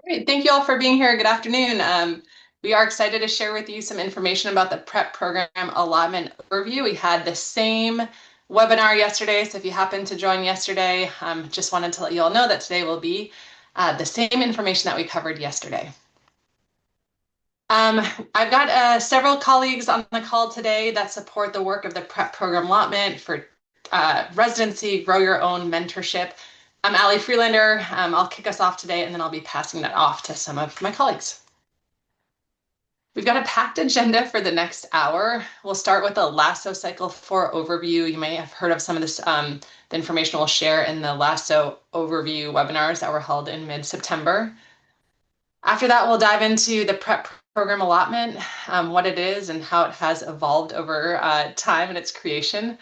Great. Thank you all for being here. Good afternoon. We are excited to share with you some information about the prep program allotment overview. We had the same webinar yesterday, so if you happened to join yesterday, just wanted to let you all know that today will be the same information that we covered yesterday. I've got several colleagues on the call today that support the work of the prep program allotment for residency, grow your own mentorship. I'm Allie Freelander. I'll kick us off today, and then I'll be passing that off to some of my colleagues. We've got a packed agenda for the next hour. We'll start with the LASO Cycle 4 overview. You may have heard of some of this, the information we'll share in the LASO overview webinars that were held in mid-September. After that, we'll dive into the prep program allotment, what it is and how it has evolved over time in its creation.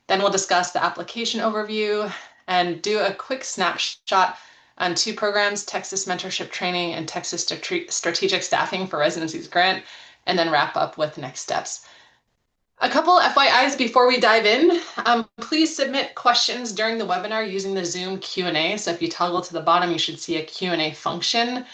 Then we'll discuss the application overview and do a quick snapshot on two programs, Texas Mentorship Training and Texas Strategic Staffing for Residencies Grant, and then wrap up with next steps. A couple FYIs before we dive in. Please submit questions during the webinar using the Zoom Q&A. So if you toggle to the bottom, you should see a Q&A function.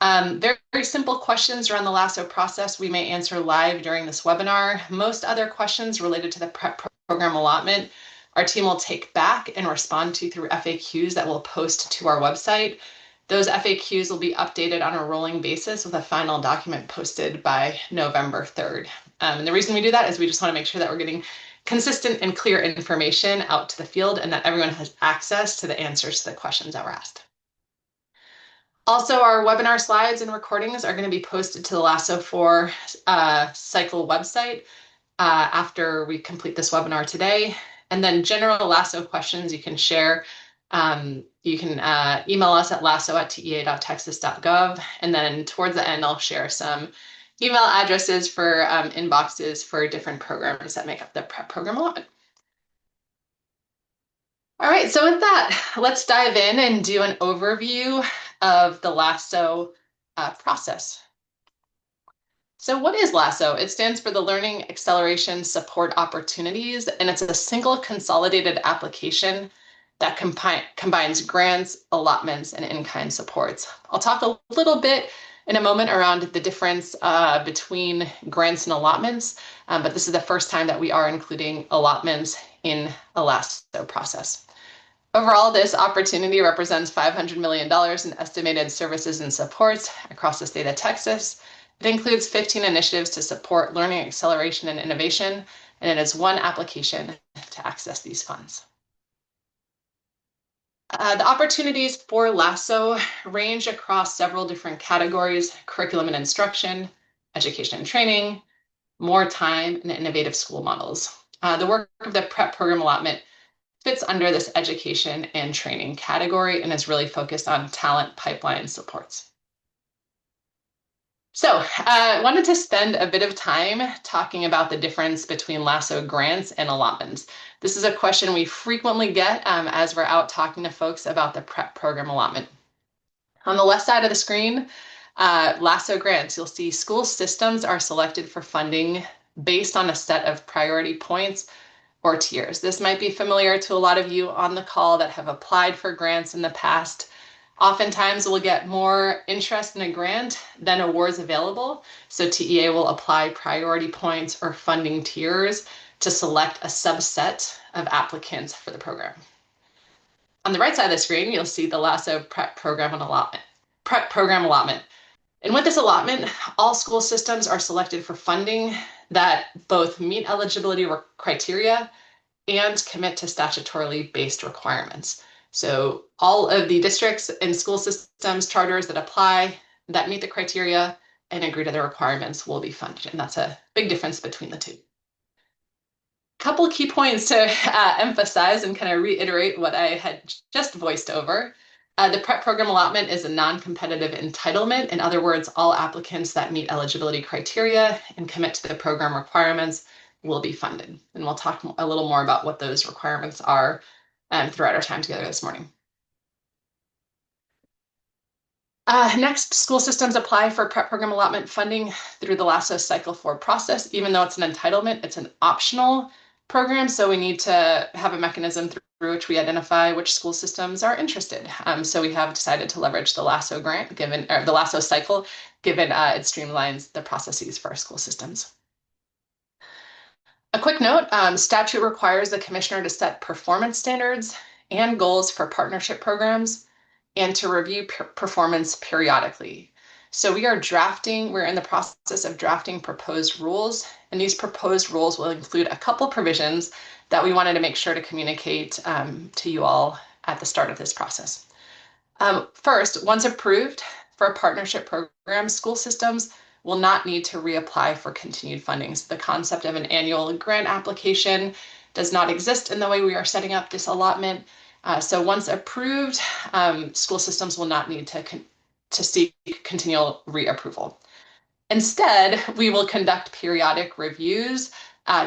Very, very simple questions around the LASO process we may answer live during this webinar. Most other questions related to the prep program allotment, our team will take back and respond to through FAQs that we'll post to our website. Those FAQs will be updated on a rolling basis with a final document posted by November 3rd. And the reason we do that is we just want to make sure that we're getting consistent and clear information out to the field and that everyone has access to the answers to the questions that were asked. Also, our webinar slides and recordings are going to be posted to the LASO 4 cycle website after we complete this webinar today. And then general LASO questions you can share. You can email us at laso@tea.texas.gov. And then towards the end, I'll share some email addresses for inboxes for different programs that make up the prep program allotment. All right, so with that, let's dive in and do an overview of the LASO process. So what is LASO? It stands for the Learning Acceleration Support Opportunities, and it's a single consolidated application that combines grants, allotments, and in-kind supports. I'll talk a little bit in a moment around the difference between grants and allotments, but this is the first time that we are including allotments in a LASO process. Overall, this opportunity represents $500 million in estimated services and supports across the state of Texas. It includes 15 initiatives to support learning acceleration and innovation, and it is one application to access these funds. The opportunities for LASO range across several different categories: curriculum and instruction, education and training, more time, and innovative school models. The work of the prep program allotment fits under this education and training category and is really focused on talent pipeline supports. So I wanted to spend a bit of time talking about the difference between LASO grants and allotments. This is a question we frequently get as we're out talking to folks about the prep program allotment. On the left side of the screen, LASO grants, you'll see school systems are selected for funding based on a set of priority points or tiers. This might be familiar to a lot of you on the call that have applied for grants in the past. Oftentimes we'll get more interest in a grant than awards available. So TEA will apply priority points or funding tiers to select a subset of applicants for the program. On the right side of the screen, you'll see the LASO prep program allotment. And with this allotment, all school systems are selected for funding that both meet eligibility criteria and commit to statutorily based requirements. So all of the districts and school systems charters that apply, that meet the criteria and agree to the requirements will be funded. And that's a big difference between the two. Couple key points to emphasize and kind of reiterate what I had just voiced over. The prep program allotment is a non-competitive entitlement. In other words, all applicants that meet eligibility criteria and commit to the program requirements will be funded. And we'll talk a little more about what those requirements are throughout our time together this morning. Next, school systems apply for prep program allotment funding through the LASO Cycle 4 process. Even though it's an entitlement, it's an optional programs. So we need to have a mechanism through which we identify which school systems are interested. So we have decided to leverage the LASO grant, given or the LASO cycle, given it streamlines the processes for our school systems. A quick note, statute requires the commissioner to set performance standards and goals for partnership programs and to review performance periodically. So we're in the process of drafting proposed rules, and these proposed rules will include a couple provisions that we wanted to make sure to communicate to you all at the start of this process. First, once approved for a partnership program, school systems will not need to reapply for continued funding. So the concept of an annual grant application does not exist in the way we are setting up this allotment. So once approved, school systems will not need to seek continual reapproval. Instead, we will conduct periodic reviews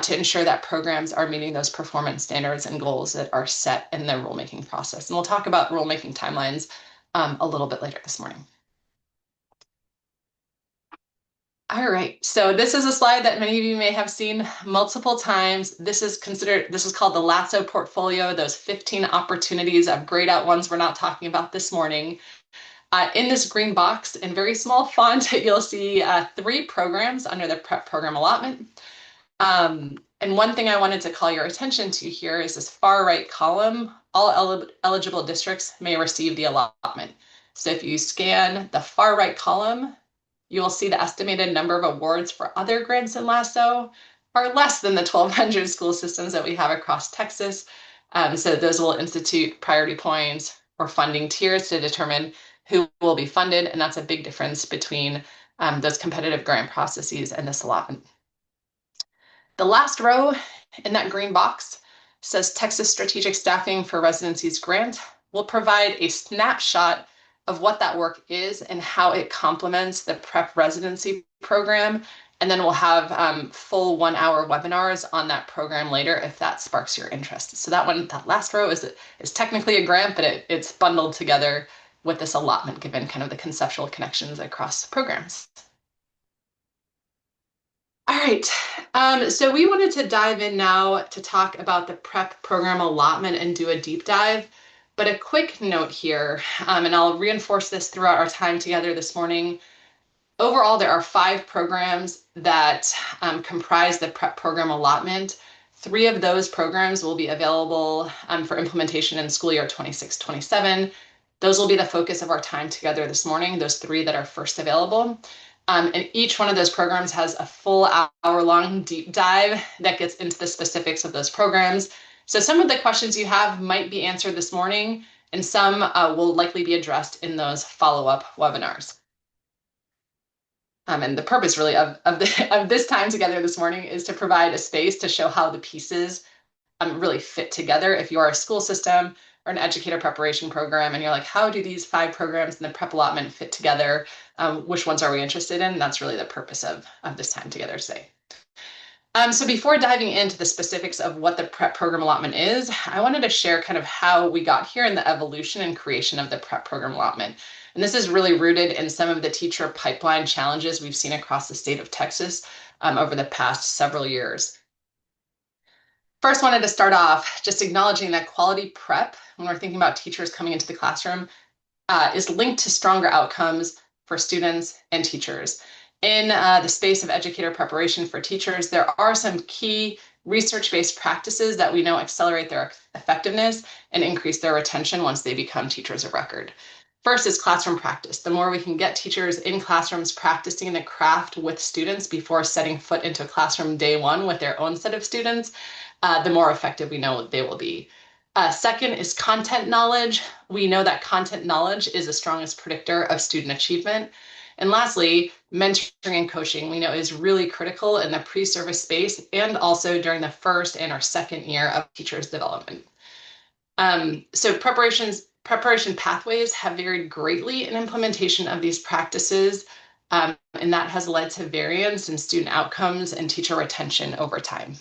to ensure that programs are meeting those performance standards and goals that are set in the rulemaking process. And we'll talk about rulemaking timelines a little bit later this morning. All right, so this is a slide that many of you may have seen multiple times. This is called the LASO portfolio, those 15 opportunities of grayed out ones we're not talking about this morning. In this green box, in very small font, you'll see 3 programs under the prep program allotment. And one thing I wanted to call your attention to here is this far right column. All eligible districts may receive the allotment. So if you scan the far right column, you will see the estimated number of awards for other grants in LASO are less than the 1,200 school systems that we have across Texas. So those will institute priority points or funding tiers to determine who will be funded, and that's a big difference between those competitive grant processes and this allotment. The last row in that green box says Texas Strategic Staffing for Residencies Grant will provide a snapshot of what that work is and how it complements the prep residency program. And then we'll have full 1-hour webinars on that program later if that sparks your interest. So that last row is technically a grant, but it's bundled together with this allotment given kind of the conceptual connections across programs. All right, so we wanted to dive in now to talk about the prep program allotment and do a deep dive. But a quick note here, and I'll reinforce this throughout our time together this morning. Overall, there are 5 programs that comprise the prep program allotment. 3 of those programs will be available for implementation in school year 26-27. Those will be the focus of our time together this morning, those 3 that are first available. And each one of those programs has a full hour-long deep dive that gets into the specifics of those programs. So some of the questions you have might be answered this morning, and some will likely be addressed in those follow-up webinars. And the purpose really of this time together this morning is to provide a space to show how the pieces really fit together. If you are a school system or an educator preparation program and you're like, how do these 5 programs in the prep allotment fit together? Which ones are we interested in? That's really the purpose of this time together today. So before diving into the specifics of what the prep program allotment is, I wanted to share kind of how we got here in the evolution and creation of the prep program allotment. And this is really rooted in some of the teacher pipeline challenges we've seen across the state of Texas over the past several years. First, wanted to start off just acknowledging that quality prep, when we're thinking about teachers coming into the classroom, is linked to stronger outcomes for students and teachers. In the space of educator preparation for teachers, there are some key research-based practices that we know accelerate their effectiveness and increase their retention once they become teachers of record. First is classroom practice. The more we can get teachers in classrooms practicing the craft with students before setting foot into a classroom day one with their own set of students, the more effective we know they will be. Second is content knowledge. We know that content knowledge is the strongest predictor of student achievement. And lastly, mentoring and coaching we know is really critical in the pre-service space and also during the first and or second year of teachers' development. So preparation pathways have varied greatly in implementation of these practices, and that has led to variance in student outcomes and teacher retention over time.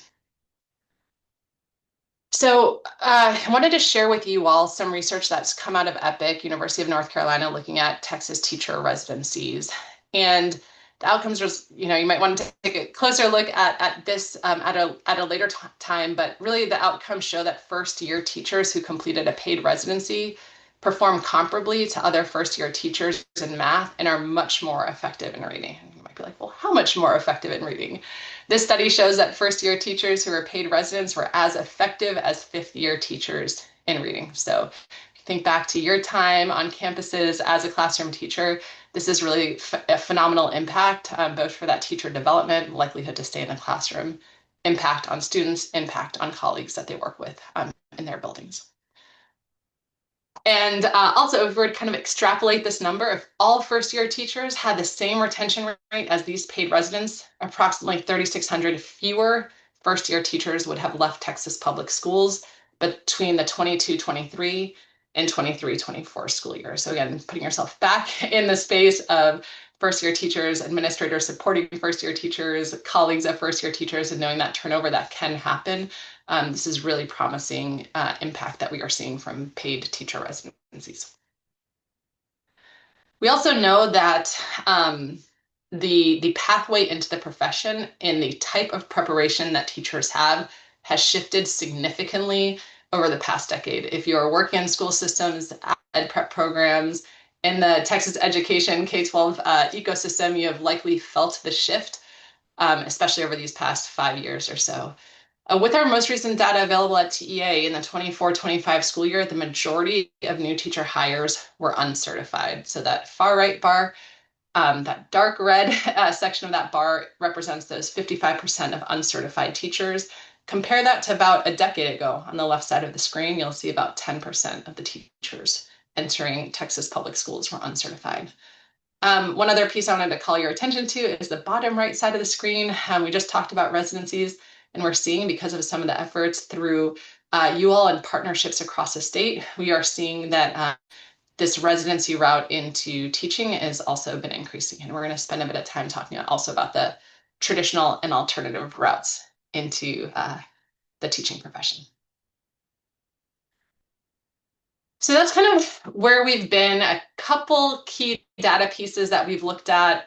So I wanted to share with you all some research that's come out of EPIC, University of North Carolina, looking at Texas teacher residencies. And The outcomes are, you might want to take a closer look at this at a later time, but really the outcomes show that first year teachers who completed a paid residency perform comparably to other first year teachers in math and are much more effective in reading. You might be like, well, how much more effective in reading? This study shows that first year teachers who were paid residents were as effective as fifth year teachers in reading. So think back to your time on campuses as a classroom teacher. This is really a phenomenal impact, both for that teacher development, likelihood to stay in the classroom, impact on students, impact on colleagues that they work with in their buildings. And also, if we were to kind of extrapolate this number, if all first year teachers had the same retention rate as these paid residents, approximately 3,600 fewer first year teachers would have left Texas public schools between the 22-23 and 23-24 school year. So again, putting yourself back in the space of first year teachers, administrators supporting first year teachers, colleagues of first year teachers, and knowing that turnover that can happen. This is really promising impact that we are seeing from paid teacher residencies. We also know that the pathway into the profession and the type of preparation that teachers have has shifted significantly over the past decade. If you are working in school systems, ed prep programs, in the Texas education K-12 ecosystem, you have likely felt the shift, especially over these past 5 years or so. With our most recent data available at TEA in the 24-25 school year, the majority of new teacher hires were uncertified. So that far right bar, that dark red section of that bar represents those 55% of uncertified teachers. Compare that to about a decade ago. On the left side of the screen, you'll see about 10% of the teachers entering Texas public schools were uncertified. One other piece I wanted to call your attention to is the bottom right side of the screen. We just talked about residencies, and we're seeing, because of some of the efforts through you all and partnerships across the state, we are seeing that this residency route into teaching has also been increasing. And we're going to spend a bit of time talking also about the traditional and alternative routes into the teaching profession. So that's kind of where we've been. A couple key data pieces that we've looked at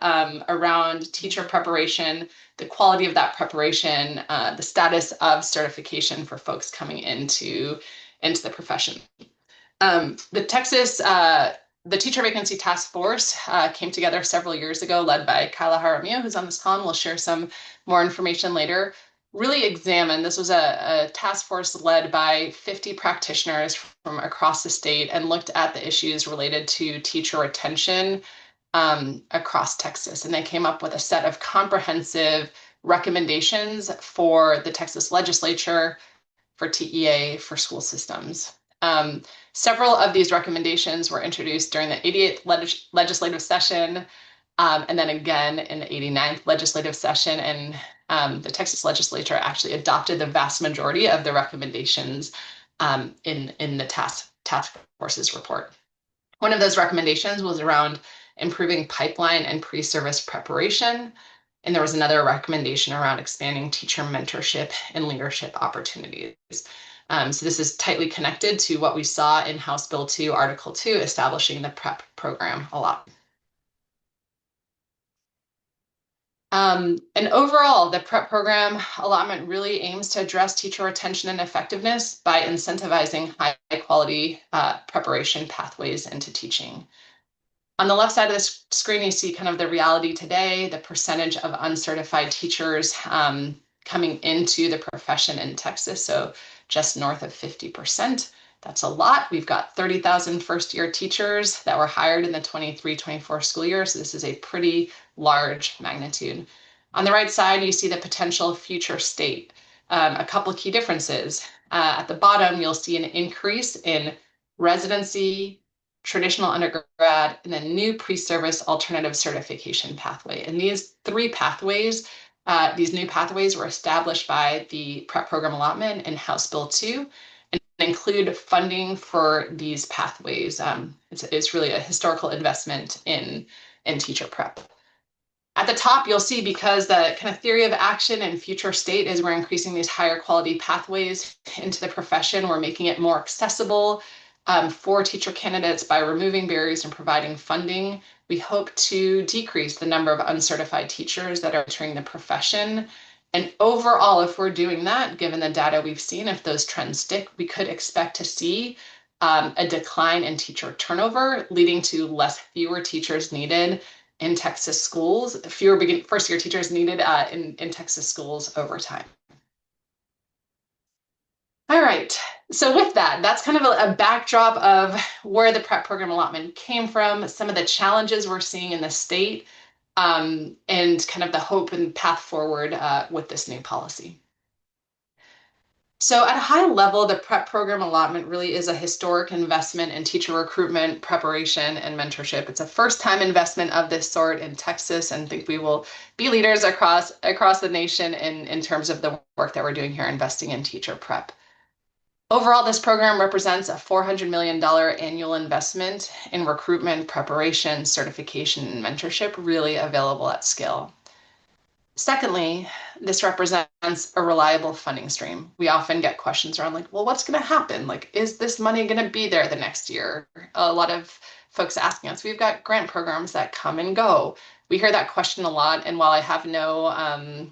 around teacher preparation, the quality of that preparation, the status of certification for folks coming into the profession. The Teacher Vacancy Task Force came together several years ago, led by Kyla Jaramillo, who's on this call, and we'll share some more information later. Really examined, this was a task force led by 50 practitioners from across the state and looked at the issues related to teacher retention across Texas. And they came up with a set of comprehensive recommendations for the Texas legislature, for TEA, for school systems. Several of these recommendations were introduced during the 88th legislative session, and then again in the 89th legislative session. And the Texas legislature actually adopted the vast majority of the recommendations in the task force's report. One of those recommendations was around improving pipeline and pre-service preparation. And there was another recommendation around expanding teacher mentorship and leadership opportunities. So this is tightly connected to what we saw in House Bill 2, Article 2, establishing the prep program a lot. And overall, the prep program allotment really aims to address teacher retention and effectiveness by incentivizing high quality preparation pathways into teaching. On the left side of the screen, you see kind of the reality today, the percentage of uncertified teachers coming into the profession in Texas. So just north of 50%. That's a lot. We've got 30,000 first year teachers that were hired in the 23-24 school year. So this is a pretty large magnitude. On the right side, you see the potential future state. A couple of key differences. At the bottom, you'll see an increase in residency, traditional undergrad, and then new pre-service alternative certification pathway. And these three pathways, these new pathways were established by the prep program allotment in House Bill 2 and include funding for these pathways. It's really a historical investment in teacher prep. At the top, you'll see, because the kind of theory of action and future state is we're increasing these higher quality pathways into the profession. We're making it more accessible for teacher candidates by removing barriers and providing funding We hope to decrease the number of uncertified teachers that are entering the profession. And overall, if we're doing that, given the data we've seen, if those trends stick, we could expect to see a decline in teacher turnover, leading to fewer teachers needed in Texas schools, fewer first-year teachers needed in Texas schools over time. All right. So with that, that's kind of a backdrop of where the prep program allotment came from, some of the challenges we're seeing in the state, and kind of the hope and path forward with this new policy. So at a high level, the prep program allotment really is a historic investment in teacher recruitment, preparation, and mentorship. It's a first-time investment of this sort in Texas, and I think we will be leaders across the nation in terms of the work that we're doing here, investing in teacher prep. Overall, this program represents a $400 million annual investment in recruitment, preparation, certification, and mentorship, really available at scale. Secondly, this represents a reliable funding stream. We often get questions around like, well, what's going to happen? Like, is this money going to be there the next year? A lot of folks asking us, we've got grant programs that come and go. We hear that question a lot. And while I have no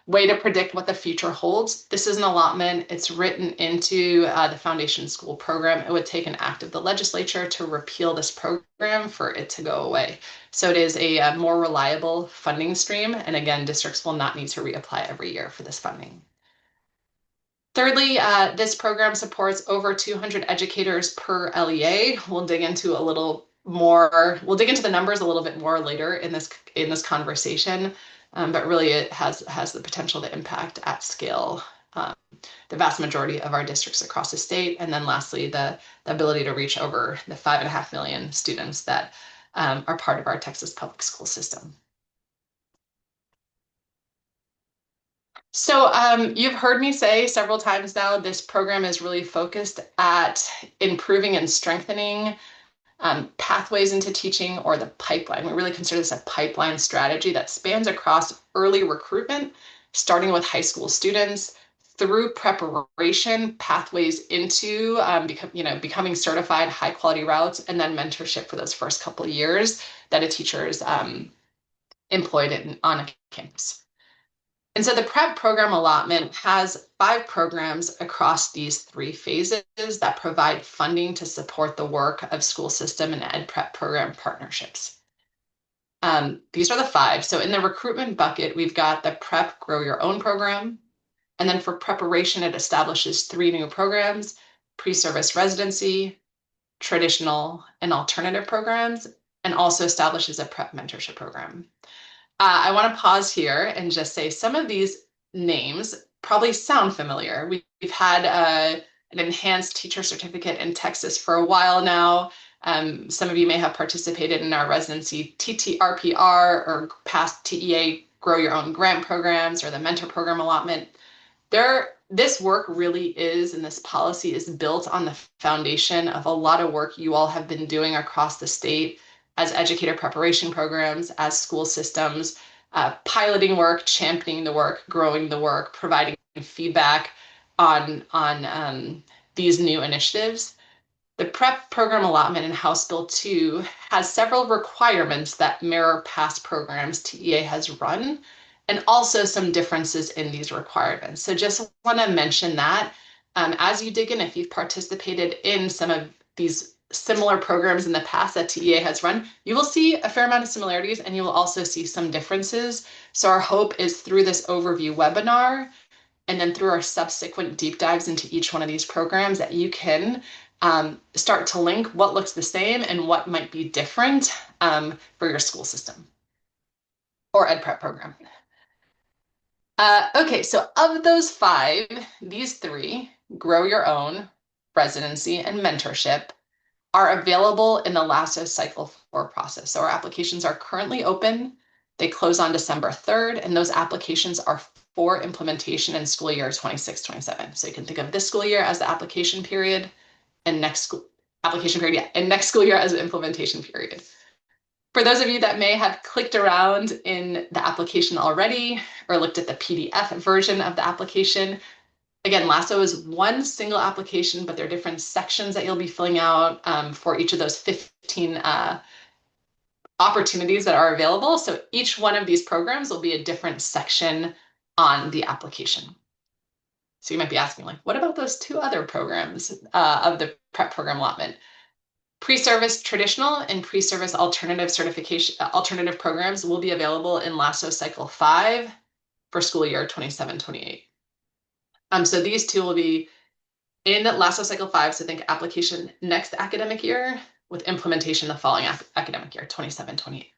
way to predict what the future holds, this is an allotment. It's written into the foundation school program. It would take an act of the legislature to repeal this program for it to go away. So it is a more reliable funding stream. And again, districts will not need to reapply every year for this funding. Thirdly, this program supports over 200 educators per LEA. We'll dig into the numbers a little bit more later in this conversation. But really it has the potential to impact at scale the vast majority of our districts across the state. And then lastly, the ability to reach over the 5.5 million students that are part of our Texas public school system. So you've heard me say several times now, this program is really focused at improving and strengthening pathways into teaching, or the pipeline. We really consider this a pipeline strategy that spans across early recruitment, starting with high school students, through preparation, pathways into becoming certified, high quality routes, and then mentorship for those first couple of years that a teacher is employed on a campus. And so the prep program allotment has 5 programs across these 3 phases that provide funding to support the work of school system and ed prep program partnerships. These are the 5. So in the recruitment bucket, we've got the Prep Grow Your Own program. And then for preparation, it establishes 3 new programs: pre-service residency, traditional and alternative programs, and also establishes a prep mentorship program. I want to pause here and just say some of these names probably sound familiar. We've had an enhanced teacher certificate in Texas for a while now. Some of you may have participated in our residency TTRPR or past TEA Grow Your Own grant programs or the mentor program allotment. This work really is, and this policy is built on the foundation of a lot of work you all have been doing across the state as educator preparation programs, as school systems, piloting work, championing the work, growing the work, providing feedback on these new initiatives. The PREP program allotment in House Bill 2 has several requirements that mirror past programs TEA has run, and also some differences in these requirements. So just want to mention that as you dig in, if you've participated in some of these similar programs in the past that TEA has run, you will see a fair amount of similarities, and you will also see some differences. So our hope is through this overview webinar and then through our subsequent deep dives into each one of these programs that you can start to link what looks the same and what might be different for your school system or ed prep program. Okay, so of those 5, these 3, Grow Your Own, Residency, and Mentorship, are available in the LASO Cycle 4 process. So our applications are currently open. They close on December 3rd, and those applications are for implementation in school year 26-27. So you can think of this school year as the application period, and next school year as the implementation period. For those of you that may have clicked around in the application already or looked at the PDF version of the application, again, LASO is one single application, but there are different sections that you'll be filling out for each of those 15 opportunities that are available. So each one of these programs will be a different section on the application. So you might be asking, like, what about those two other programs of the prep program allotment? Pre-service traditional and pre-service alternative certification alternative programs will be available in LASO Cycle 5 for school year 27-28. So these two will be in LASO Cycle 5, so think application next academic year with implementation the following academic year, 27-28.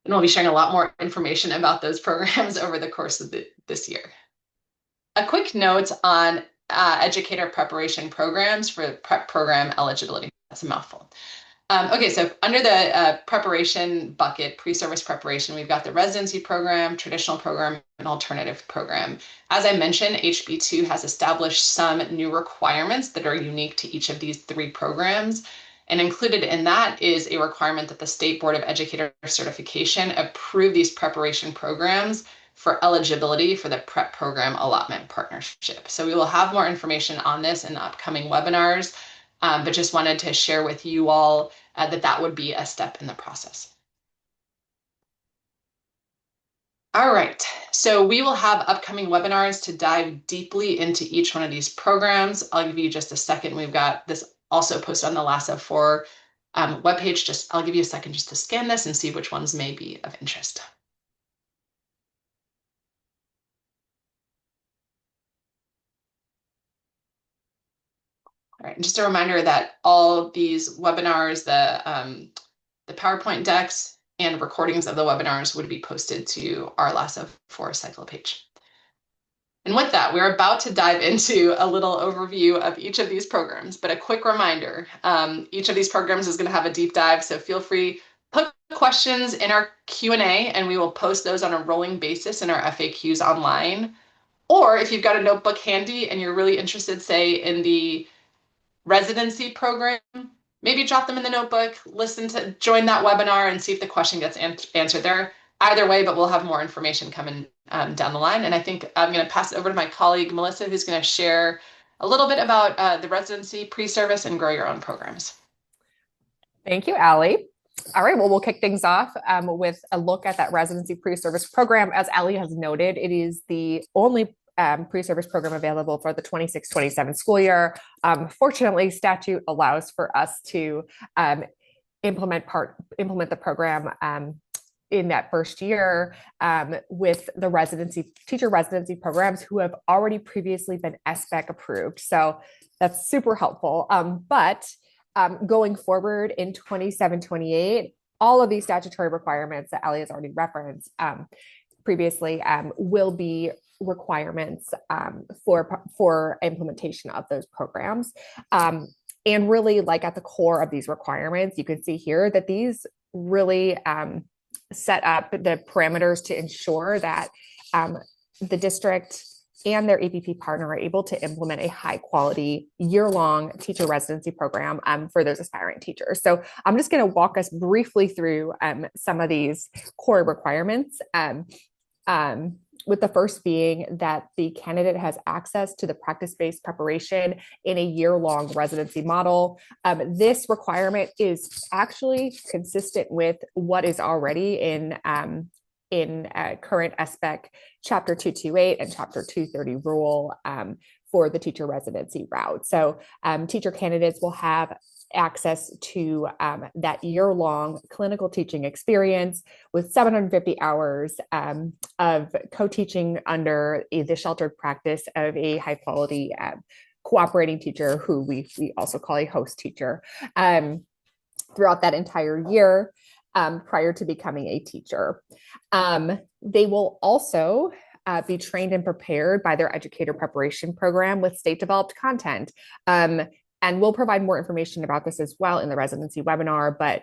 And we'll be sharing a lot more information about those programs over the course of this year. A quick note on educator preparation programs for prep program eligibility. That's a mouthful. Okay, so under the preparation bucket, pre-service preparation, we've got the residency program, traditional program, and alternative program. As I mentioned, HB2 has established some new requirements that are unique to each of these three programs. And included in that is a requirement that the State Board of Educator Certification approve these preparation programs for eligibility for the prep program allotment partnership. So we will have more information on this in upcoming webinars, but just wanted to share with you all that would be a step in the process. All right, so we will have upcoming webinars to dive deeply into each one of these programs. I'll give you just a second. We've got this also posted on the LASO 4 webpage. I'll give you a second just to scan this and see which ones may be of interest. All right, and just a reminder that all these webinars, the PowerPoint decks and recordings of the webinars would be posted to our LASO 4 cycle page. And with that, we're about to dive into a little overview of each of these programs, but a quick reminder, each of these programs is going to have a deep dive, so feel free, put questions in our Q&A and we will post those on a rolling basis in our FAQs online. Or if you've got a notebook handy and you're really interested, say, in the residency program, maybe drop them in the notebook, join that webinar and see if the question gets answered there. Either way, but we'll have more information coming down the line. And I think I'm going to pass it over to my colleague, Melissa, who's going to share a little bit about the residency, pre-service, and grow your own programs. Thank you, Allie. All right, well, we'll kick things off with a look at that residency pre-service program. As Allie has noted, it is the only pre-service program available for the 26-27 school year. Fortunately, statute allows for us to implement the program in that first year with the teacher residency programs who have already previously been SBEC approved. So that's super helpful. But going forward in 27-28, all of these statutory requirements that Allie has already referenced previously will be requirements for implementation of those programs. And really, like, at the core of these requirements, you can see here that these really set up the parameters to ensure that the district and their APP partner are able to implement a high quality year-long teacher residency program for those aspiring teachers. So I'm just going to walk us briefly through some of these core requirements. With the first being that the candidate has access to the practice-based preparation in a year-long residency model. This requirement is actually consistent with what is already in current SBEC Chapter 228 and Chapter 230 rule for the teacher residency route. So teacher candidates will have access to that year-long clinical teaching experience with 750 hours of co-teaching under the sheltered practice of a high-quality cooperating teacher who we also call a host teacher throughout that entire year prior to becoming a teacher. They will also be trained and prepared by their educator preparation program with state-developed content. And we'll provide more information about this as well in the residency webinar. But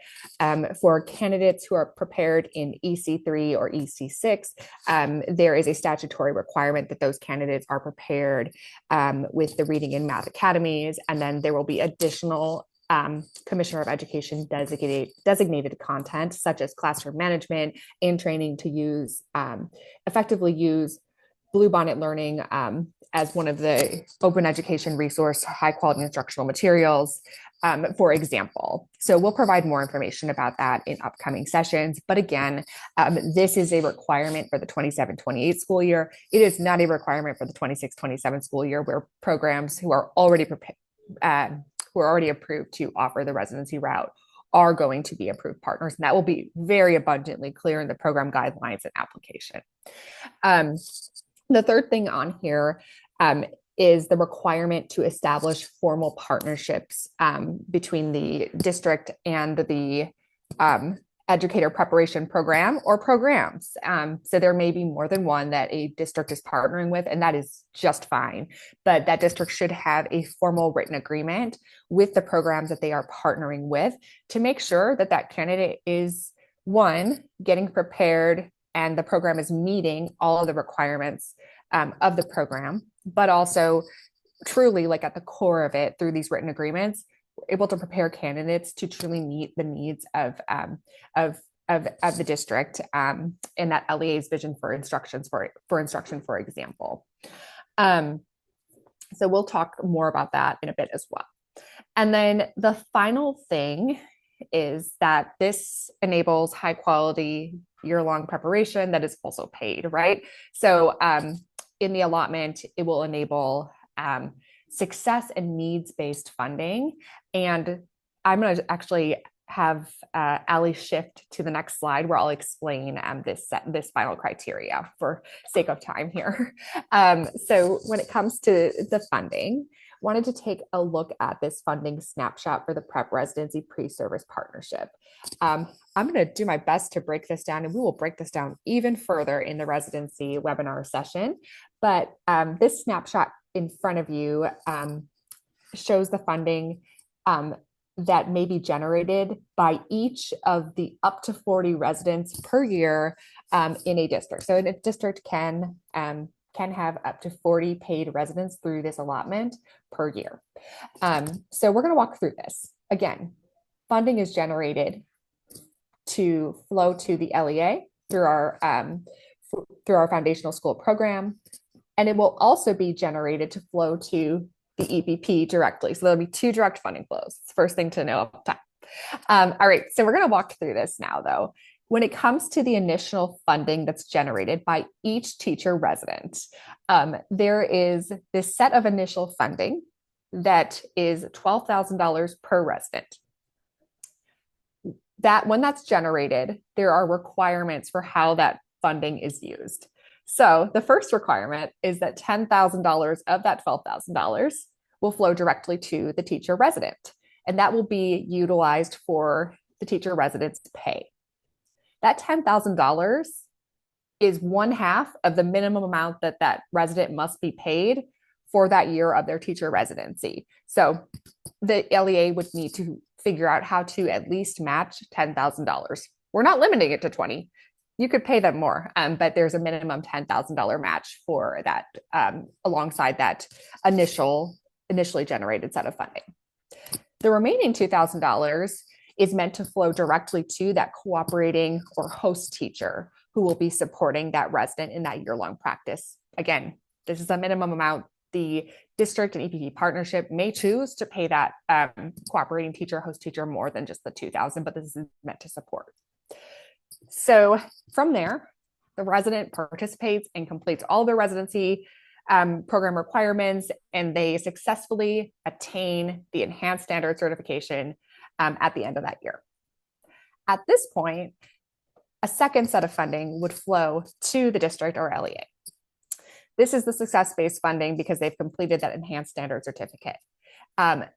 for candidates who are prepared in EC3 or EC6, there is a statutory requirement that those candidates are prepared with the Reading and Math Academies. And then there will be additional Commissioner of Education designated content, such as classroom management and training to effectively use Bluebonnet Learning as one of the open education resource, high quality instructional materials for example. So we'll provide more information about that in upcoming sessions. But again, this is a requirement for the 27-28 school year. It is not a requirement for the 26-27 school year, where programs who are already approved to offer the residency route are going to be approved partners. And that will be very abundantly clear in the program guidelines and application. The third thing on here is the requirement to establish formal partnerships between the district and the educator preparation program or programs. So there may be more than one that a district is partnering with, and that is just fine. But that district should have a formal written agreement with the programs that they are partnering with to make sure that that candidate is, one, getting prepared and the program is meeting all of the requirements of the program, but also truly, like at the core of it, through these written agreements, we're able to prepare candidates to truly meet the needs of the district and that LEA's vision for instruction, for example. So we'll talk more about that in a bit as well. And then the final thing is that this enables high quality year-long preparation that is also paid, right? So in the allotment, it will enable success and needs-based funding. And I'm going to actually have Ali shift to the next slide where I'll explain this final criteria for sake of time here. So when it comes to the funding, wanted to take a look at this funding snapshot for the prep residency pre-service partnership. I'm going to do my best to break this down, and we will break this down even further in the residency webinar session. But this snapshot in front of you shows the funding that may be generated by each of the up to 40 residents per year in a district. So a district can have up to 40 paid residents through this allotment per year. So we're going to walk through this. Again, funding is generated to flow to the LEA through our foundational school program, and it will also be generated to flow to the EPP directly. So there'll be two direct funding flows. It's the first thing to know up top. All right, so we're going to walk through this now, though. When it comes to the initial funding that's generated by each teacher resident, there is this set of initial funding that is $12,000 per resident. That when that's generated, there are requirements for how that funding is used. So the first requirement is that $10,000 of that $12,000 will flow directly to the teacher resident, and that will be utilized for the teacher resident's pay. That $10,000 is one half of the minimum amount that that resident must be paid for that year of their teacher residency. So the LEA would need to figure out how to at least match $10,000. We're not limiting it to 20. You could pay them more, but there's a minimum $10,000 match for that alongside that initially generated set of funding. The remaining $2,000 is meant to flow directly to that cooperating or host teacher who will be supporting that resident in that year-long practice. Again, this is a minimum amount. The district and EPP partnership may choose to pay that cooperating teacher, host teacher more than just the $2,000, but this is meant to support. So from there, the resident participates and completes all their residency program requirements, and they successfully attain the enhanced standard certification at the end of that year. At this point, a second set of funding would flow to the district or LEA. This is the success-based funding because they've completed that enhanced standard certificate.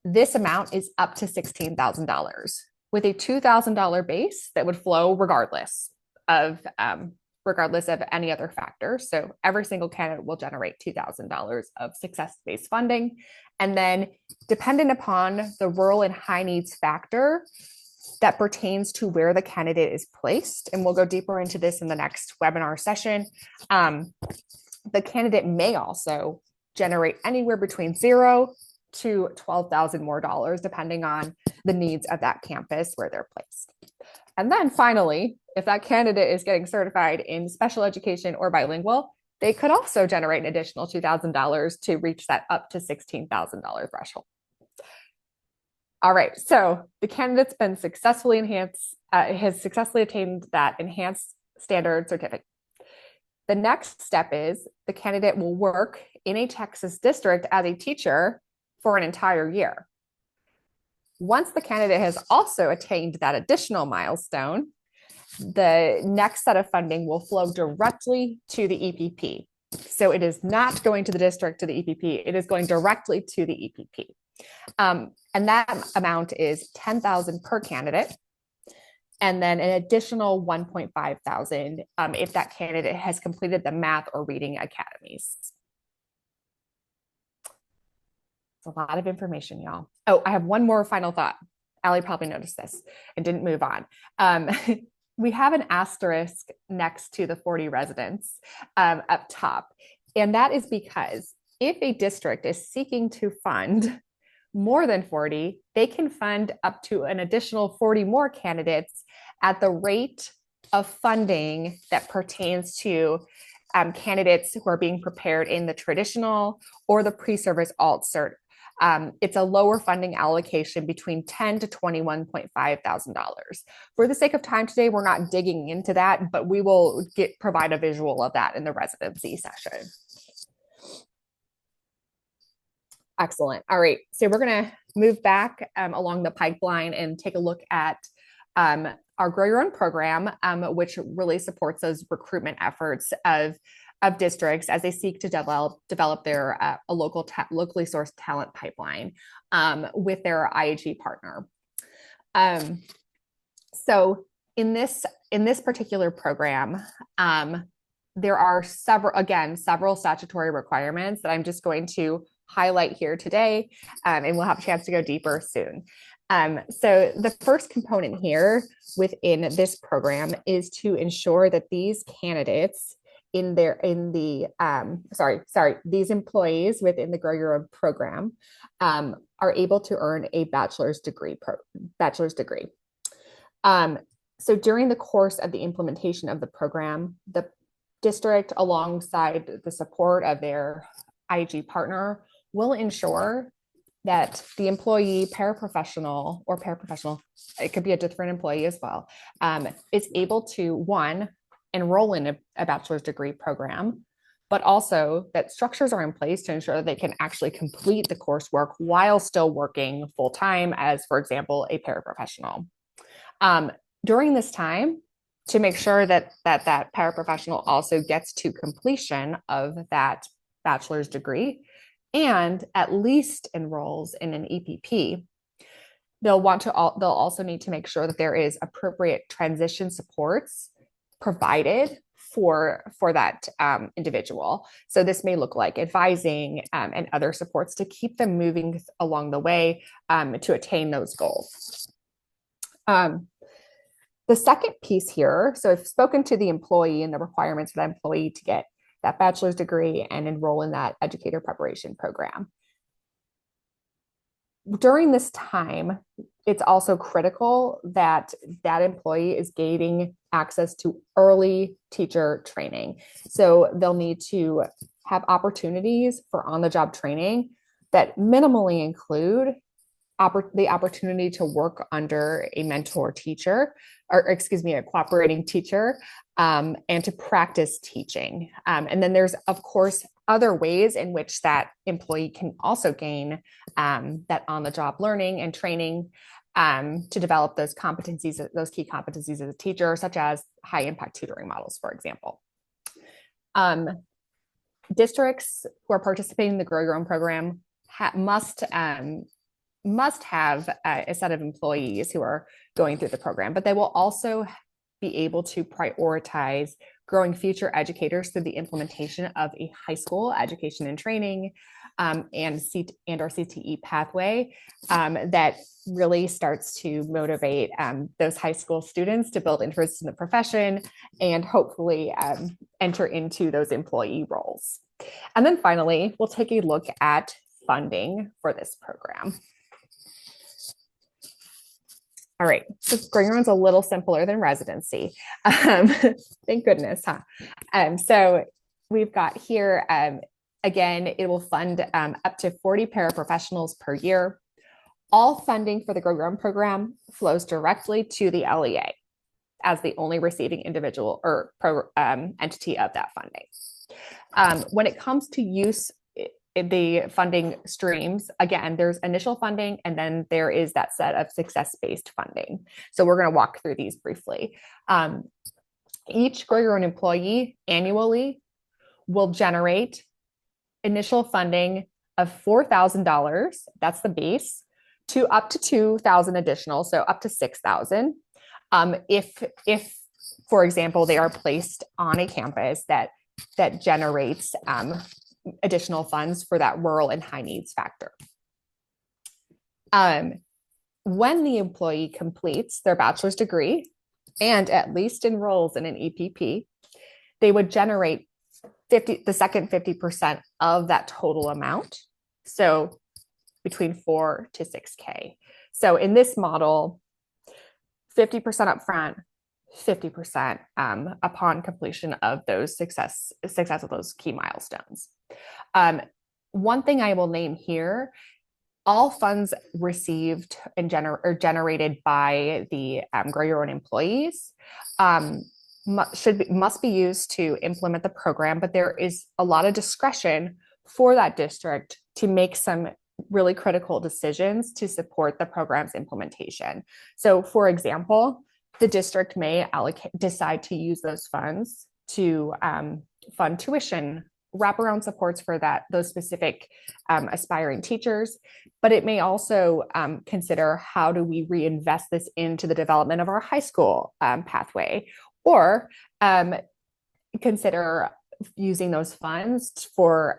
This amount is up to $16,000 with a $2,000 base that would flow regardless of any other factor. So every single candidate will generate $2,000 of success-based funding. And then dependent upon the rural and high needs factor that pertains to where the candidate is placed, and we'll go deeper into this in the next webinar session, the candidate may also generate anywhere between $0 to $12,000 more dollars, depending on the needs of that campus where they're placed. And then finally, if that candidate is getting certified in special education or bilingual, they could also generate an additional $2,000 to reach that up to $16,000 threshold. All right, so the candidate's been successfully has successfully attained that enhanced standard certificate. The next step is the candidate will work in a Texas district as a teacher for an entire year. Once the candidate has also attained that additional milestone, the next set of funding will flow directly to the EPP. So it is not going to the district to the EPP, it is going directly to the EPP. And that amount is $10,000 per candidate, and then an additional 1.5 thousand if that candidate has completed the math or reading academies. It's a lot of information, y'all. Oh, I have one more final thought. Allie probably noticed this and didn't move on. We have an asterisk next to the 40 residents up top. And that is because if a district is seeking to fund more than 40, they can fund up to an additional 40 more candidates at the rate of funding that pertains to candidates who are being prepared in the traditional or the pre-service alt cert. It's a lower funding allocation between $10,000 to $21.5 thousand. For the sake of time today, we're not digging into that, but we will provide a visual of that in the residency session. Excellent. All right, so we're going to move back along the pipeline and take a look at our Grow Your Own program, which really supports those recruitment efforts of districts as they seek to develop their locally sourced talent pipeline with their IAG partner. So in this particular program, there are several statutory requirements that I'm just going to highlight here today, and we'll have a chance to go deeper soon. So the first component here within this program is to ensure that these candidates these employees within the Grow Your Own program are able to earn a bachelor's degree. So during the course of the implementation of the program, the district, alongside the support of their IG partner, will ensure that the employee, paraprofessional, it could be a different employee as well, is able to, one, enroll in a bachelor's degree program, but also that structures are in place to ensure that they can actually complete the coursework while still working full-time as, for example, a paraprofessional. During this time, to make sure that paraprofessional also gets to completion of that bachelor's degree and at least enrolls in an EPP, they'll also need to make sure that there is appropriate transition supports provided for that individual. So this may look like advising and other supports to keep them moving along the way to attain those goals. The second piece here, so I've spoken to the employee and the requirements for that employee to get that bachelor's degree and enroll in that educator preparation program. During this time, it's also critical that that employee is gaining access to early teacher training. So they'll need to have opportunities for on-the-job training that minimally include the opportunity to work under a mentor teacher, a cooperating teacher, and to practice teaching. And then there's, of course, other ways in which that employee can also gain that on-the-job learning and training to develop those key competencies as a teacher, such as high-impact tutoring models, for example. Districts who are participating in the Grow Your Own program must have a set of employees who are going through the program, but they will also be able to prioritize growing future educators through the implementation of a high school education and training and our CTE pathway that really starts to motivate those high school students to build interest in the profession and hopefully enter into those employee roles. And then finally, we'll take a look at funding for this program. All right, so Grow Your Own's a little simpler than residency. Thank goodness, huh? So we've got here, again, it will fund up to 40 paraprofessionals per year. All funding for the Grow Your Own program flows directly to the LEA as the only receiving individual or entity of that funding. When it comes to use the funding streams, again, there's initial funding and then there is that set of success-based funding. So we're going to walk through these briefly. Each Grow Your Own employee annually will generate initial funding of $4,000. That's the base, to up to 2,000 additional, so up to 6,000. If, for example, they are placed on a campus that generates additional funds for that rural and high needs factor. When the employee completes their bachelor's degree and at least enrolls in an EPP, they would generate the second 50% of that total amount. So between 4 to 6K. So in this model, 50% upfront, 50% upon completion of those success of those key milestones. One thing I will name here, all funds received and generated by the Grow Your Own employees must be used to implement the program, but there is a lot of discretion for that district to make some really critical decisions to support the program's implementation. So, for example, the district may decide to use those funds to fund tuition, wraparound supports for those specific aspiring teachers, but it may also consider how do we reinvest this into the development of our high school pathway, or consider using those funds for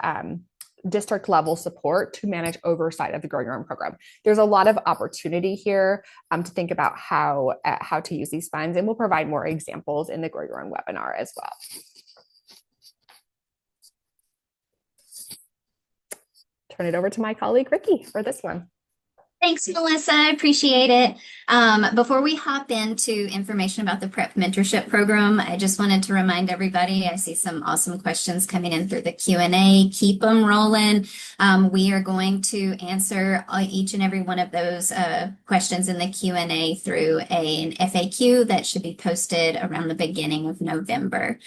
district level support to manage oversight of the Grow Your Own program. There's a lot of opportunity here to think about how to use these funds, and we'll provide more examples in the Grow Your Own webinar as well. Turn it over to my colleague, Ricky, for this one. Thanks, Melissa. I appreciate it. Before we hop into information about the Prep Mentorship Program, I just wanted to remind everybody, I see some awesome questions coming in through the Q&A. Keep them rolling. We are going to answer each and every one of those questions in the Q&A through an FAQ that should be posted around the beginning of November.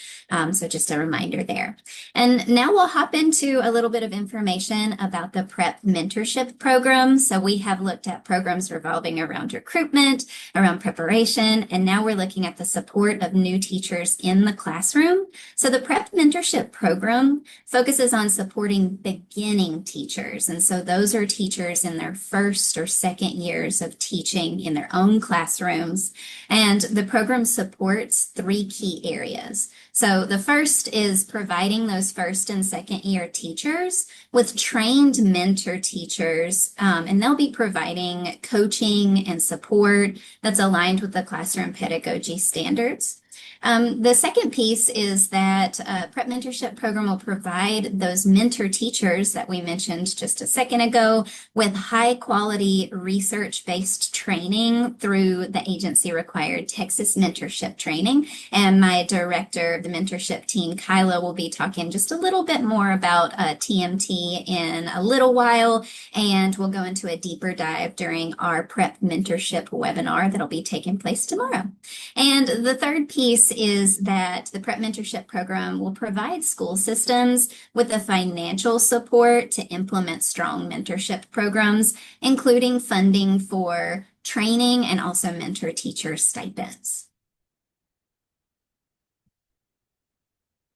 So just a reminder there. And now we'll hop into a little bit of information about the Prep Mentorship Program. So we have looked at programs revolving around recruitment, around preparation, and now we're looking at the support of new teachers in the classroom. So the Prep Mentorship Program focuses on supporting beginning teachers. And so those are teachers in their first or second years of teaching in their own classrooms. And the program supports 3 key areas. So the first is providing those first and second year teachers with trained mentor teachers, and they'll be providing coaching and support that's aligned with the classroom pedagogy standards. The second piece is that Prep Mentorship Program will provide those mentor teachers that we mentioned just a second ago with high quality research-based training through the agency required Texas mentorship training. And my director of the mentorship team, Kyla, will be talking just a little bit more about TMT in a little while, and we'll go into a deeper dive during our Prep Mentorship webinar that'll be taking place tomorrow. And the third piece is that the Prep Mentorship Program will provide school systems with the financial support to implement strong mentorship programs, including funding for training and also mentor teacher stipends.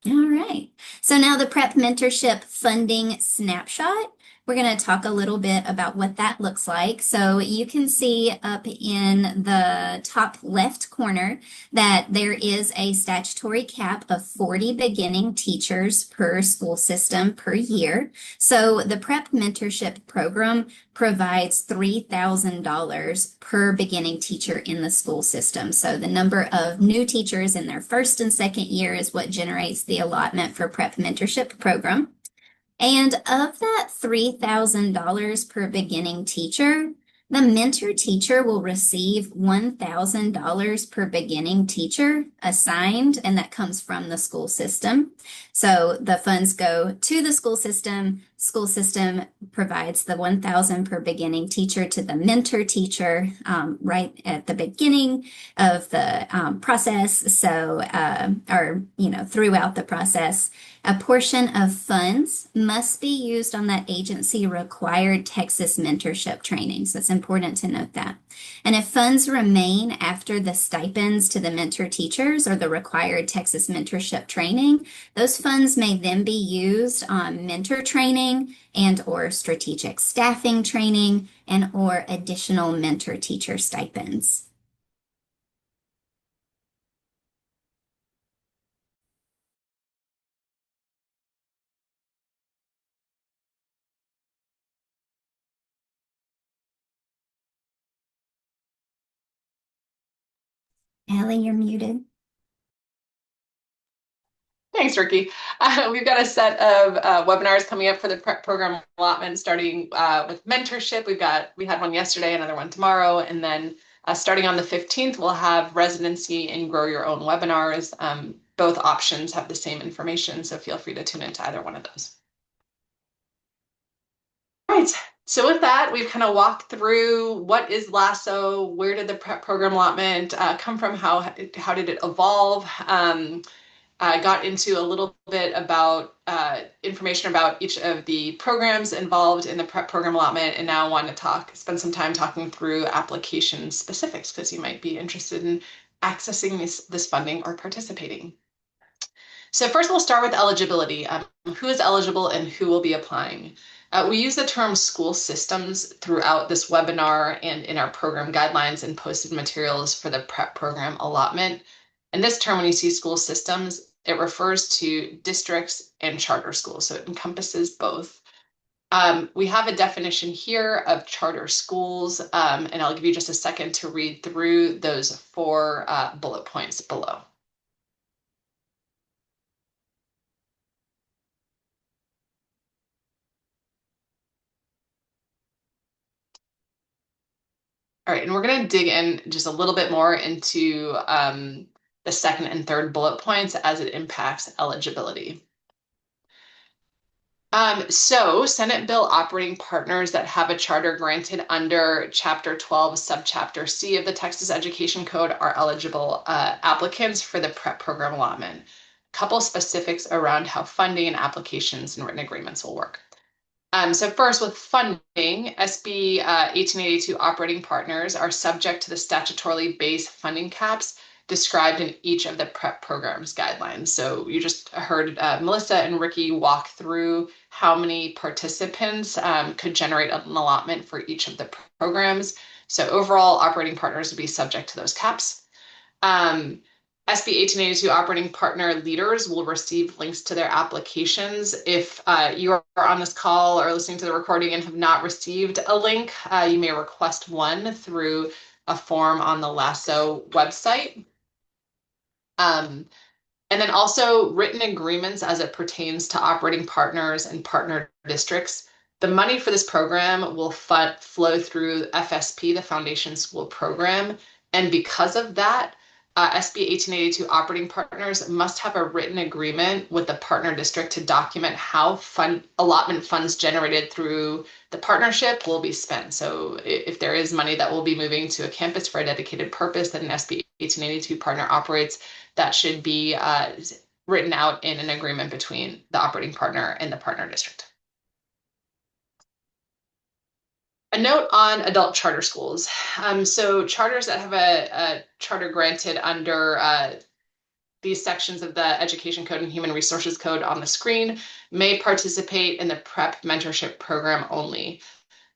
All right, so now the Prep Mentorship funding snapshot. We're going to talk a little bit about what that looks like. So you can see up in the top left corner that there is a statutory cap of 40 beginning teachers per school system per year. So the Prep Mentorship Program provides $3,000 per beginning teacher in the school system. So the number of new teachers in their first and second year is what generates the allotment for Prep Mentorship Program. And of that $3,000 per beginning teacher, the mentor teacher will receive $1,000 per beginning teacher assigned, and that comes from the school system. So the funds go to the school system school system provides the 1,000 per beginning teacher to the mentor teacher right at the beginning of the process. So, or, throughout the process, a portion of funds must be used on that agency required Texas mentorship training. So it's important to note that. And if funds remain after the stipends to the mentor teachers or the required Texas mentorship training, those funds may then be used on mentor training and or strategic staffing training and or additional mentor teacher stipends. Allie, you're muted. Thanks, Ricky. We've got a set of webinars coming up for the prep program allotment, starting with mentorship. We had one yesterday, another one tomorrow, and then starting on the 15th, we'll have residency and grow your own webinars. Both options have the same information, so feel free to tune into either one of those. All right. So with that, we've kind of walked through what is LASO, where did the prep program allotment come from, how did it evolve. I got into a little bit about information about each of the programs involved in the prep program allotment, and now I want to spend some time talking through application specifics because you might be interested in accessing this funding or participating. So first we'll start with eligibility. Who is eligible and who will be applying? We use the term school systems throughout this webinar and in our program guidelines and posted materials for the prep program allotment. And this term, when you see school systems, it refers to districts and charter schools, so it encompasses both. We have a definition here of charter schools, and I'll give you just a second to read through those four bullet points below. All right, and we're going to dig in just a little bit more into the second and third bullet points as it impacts eligibility. So Senate bill operating partners that have a charter granted under Chapter 12, Subchapter C of the Texas Education Code are eligible applicants for the prep program allotment. A couple specifics around how funding and applications and written agreements will work. So first, with funding, SB 1882 operating partners are subject to the statutorily based funding caps described in each of the prep programs guidelines. So you just heard Melissa and Ricky walk through how many participants could generate an allotment for each of the programs. So overall, operating partners would be subject to those caps. SB 1882 operating partner leaders will receive links to their applications. If you are on this call or listening to the recording and have not received a link, you may request one through a form on the LASO website. And then also written agreements as it pertains to operating partners and partner districts. The money for this program will flow through FSP, the Foundation School Program. And because of that, SB 1882 operating partners must have a written agreement with the partner district to document how allotment funds generated through the partnership will be spent. So if there is money that will be moving to a campus for a dedicated purpose that an SB 1882 partner operates, that should be written out in an agreement between the operating partner and the partner district. A note on adult charter schools. So charters that have a charter granted under these sections of the Education Code and Human Resources Code on the screen may participate in the PrEP mentorship program only.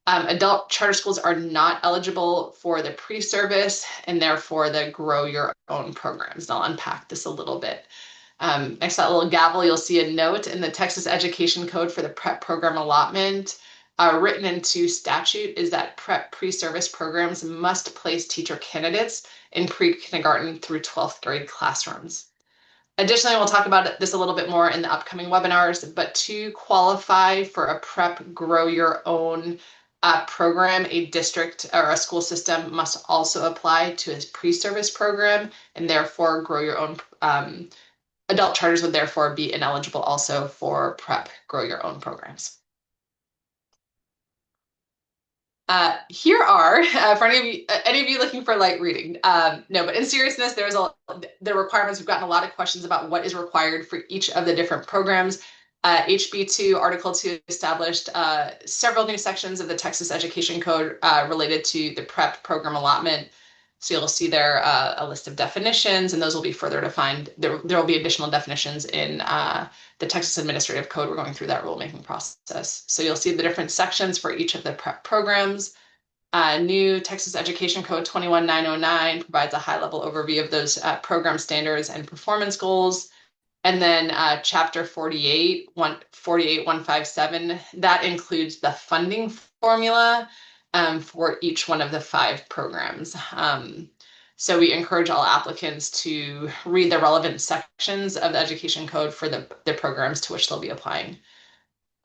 Adult charter schools are not eligible for the pre-service and therefore the grow your own programs. And I'll unpack this a little bit. Next to that little gavel, you'll see a note in the Texas Education Code for the PrEP program allotment. Written into statute is that PrEP pre-service programs must place teacher candidates in pre-kindergarten through 12th grade classrooms. Additionally, we'll talk about this a little bit more in the upcoming webinars, but to qualify for a PrEP grow your own program, a district or a school system must also apply to a pre-service program, and therefore grow your own adult charters would therefore be ineligible also for PrEP grow your own programs. Here are for any of you looking for light reading. No, but in seriousness, the requirements. We've gotten a lot of questions about what is required for each of the different programs. HB2 Article 2 established several new sections of the Texas Education Code related to the prep program allotment. So you'll see there a list of definitions, and those will be further defined. There will be additional definitions in the Texas Administrative Code. We're going through that rulemaking process. So you'll see the different sections for each of the prep programs. New Texas Education Code 21909 provides a high-level overview of those program standards and performance goals. And then Chapter 48157, that includes the funding formula for each one of the 5 programs. So we encourage all applicants to read the relevant sections of the Education Code for the programs to which they'll be applying.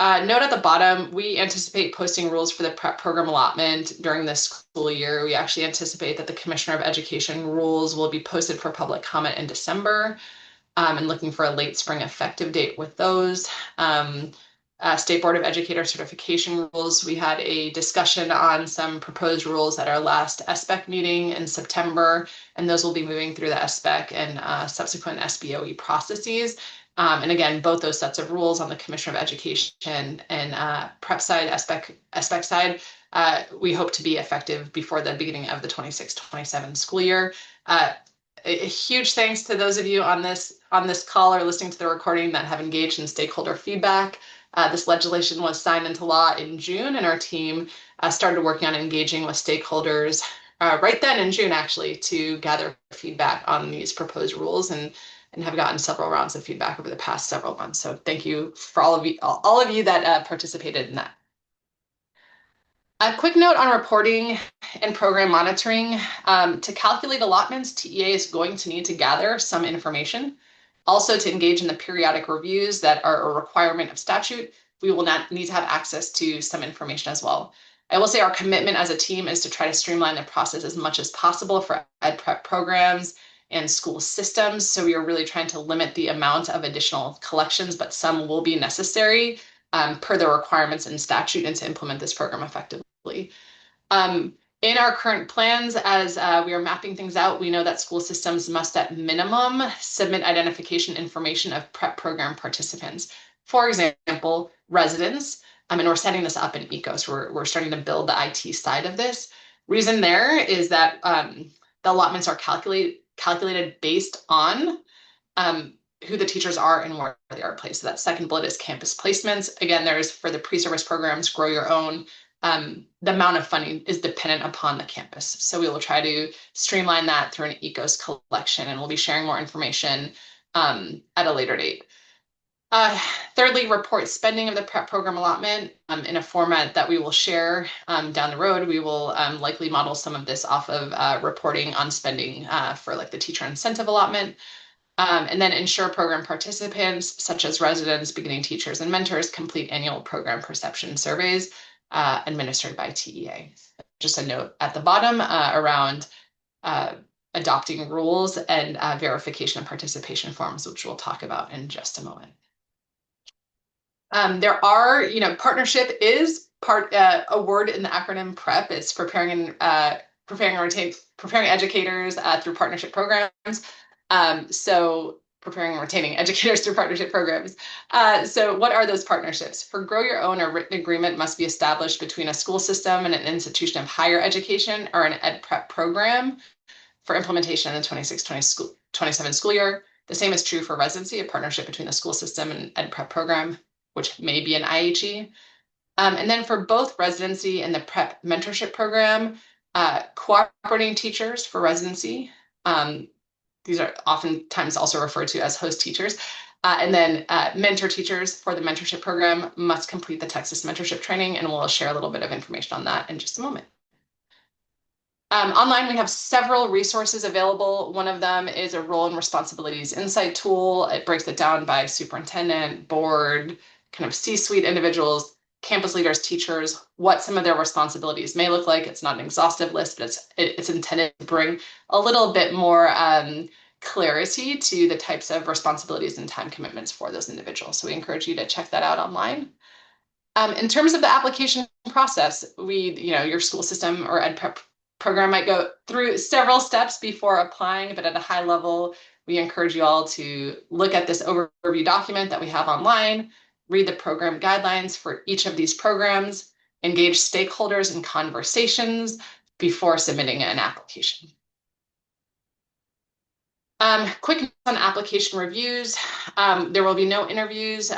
Note at the bottom, we anticipate posting rules for the prep program allotment during this school year. We actually anticipate that the Commissioner of Education rules will be posted for public comment in December, and looking for a late spring effective date with those. State Board of Educator certification rules. We had a discussion on some proposed rules at our last SBEC meeting in September, and those will be moving through the SBEC and subsequent SBOE processes. And again, both those sets of rules on the Commissioner of Education and prep side, SBEC side, we hope to be effective before the beginning of the 26-27 school year. A huge thanks to those of you on this call or listening to the recording that have engaged in stakeholder feedback. This legislation was signed into law in June, and our team started working on engaging with stakeholders right then in June, actually, to gather feedback on these proposed rules, and have gotten several rounds of feedback over the past several months. So thank you for all of you that participated in that. A quick note on reporting and program monitoring. To calculate allotments, TEA is going to need to gather some information. Also, to engage in the periodic reviews that are a requirement of statute, we will need to have access to some information as well. I will say our commitment as a team is to try to streamline the process as much as possible for ed prep programs and school systems. So we are really trying to limit the amount of additional collections, but some will be necessary per the requirements in statute and to implement this program effectively. In our current plans, as we are mapping things out, we know that school systems must at minimum submit identification information of prep program participants. For example, residents, and we're setting this up in ECO, so we're starting to build the IT side of this. Reason there is that the allotments are calculated based on who the teachers are and where they are placed. So that second bullet is campus placements. Again, there's for the pre-service programs, grow your own. The amount of funding is dependent upon the campus. So we will try to streamline that through an ECOS collection, and we'll be sharing more information at a later date. Thirdly, report spending of the prep program allotment in a format that we will share down the road. We will likely model some of this off of reporting on spending for like the teacher incentive allotment. And then ensure program participants, such as residents, beginning teachers, and mentors, complete annual program perception surveys administered by TEA. Just a note at the bottom around adopting rules and verification of participation forms, which we'll talk about in just a moment. There are, partnership is a word in the acronym PREP. It's preparing educators through partnership programs. So preparing and retaining educators through partnership programs. So what are those partnerships? For Grow Your Own, a written agreement must be established between a school system and an institution of higher education or an ed prep program for implementation in the 26-27 school year. The same is true for residency, a partnership between the school system and ed prep program, which may be an IHE. And then for both residency and the prep mentorship program, cooperating teachers for residency, these are oftentimes also referred to as host teachers. And then mentor teachers for the mentorship program must complete the Texas mentorship training, and we'll share a little bit of information on that in just a moment. Online, we have several resources available. One of them is a role and responsibilities insight tool. It breaks it down by superintendent, board, kind of C-suite individuals, campus leaders, teachers, what some of their responsibilities may look like. It's not an exhaustive list, but it's intended to bring a little bit more clarity to the types of responsibilities and time commitments for those individuals. So we encourage you to check that out online. In terms of the application process. Your school system or ed prep program might go through several steps before applying, but at a high level, we encourage you all to look at this overview document that we have online, read the program guidelines for each of these programs, engage stakeholders in conversations before submitting an application. Quick on application reviews. There will be no interviews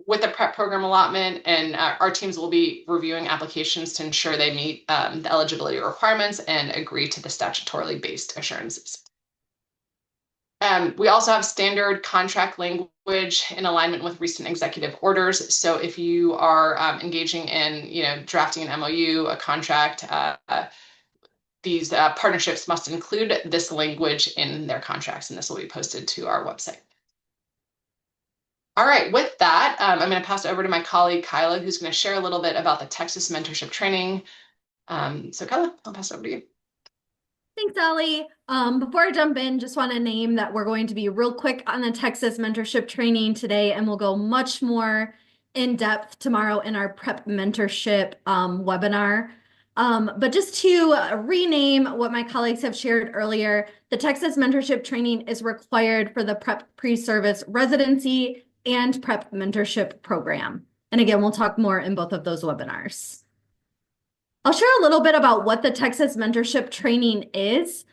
with the prep program allotment, and our teams will be reviewing applications to ensure they meet the eligibility requirements and agree to the statutorily based assurances. We also have standard contract language in alignment with recent executive orders. So if you are engaging in, drafting an MOU, a contract, these partnerships must include this language in their contracts, and this will be posted to our website. All right, with that, I'm going to pass it over to my colleague, Kyla, who's going to share a little bit about the Texas mentorship training. So Kyla, I'll pass it over to you. Thanks, Allie. Before I jump in, just want to name that we're going to be real quick on the Texas mentorship training today, and we'll go much more in depth tomorrow in our prep mentorship webinar. But just to rename what my colleagues have shared earlier, the Texas mentorship training is required for the prep pre-service residency and prep mentorship program. And again, we'll talk more in both of those webinars. I'll share a little bit about what the Texas mentorship training is.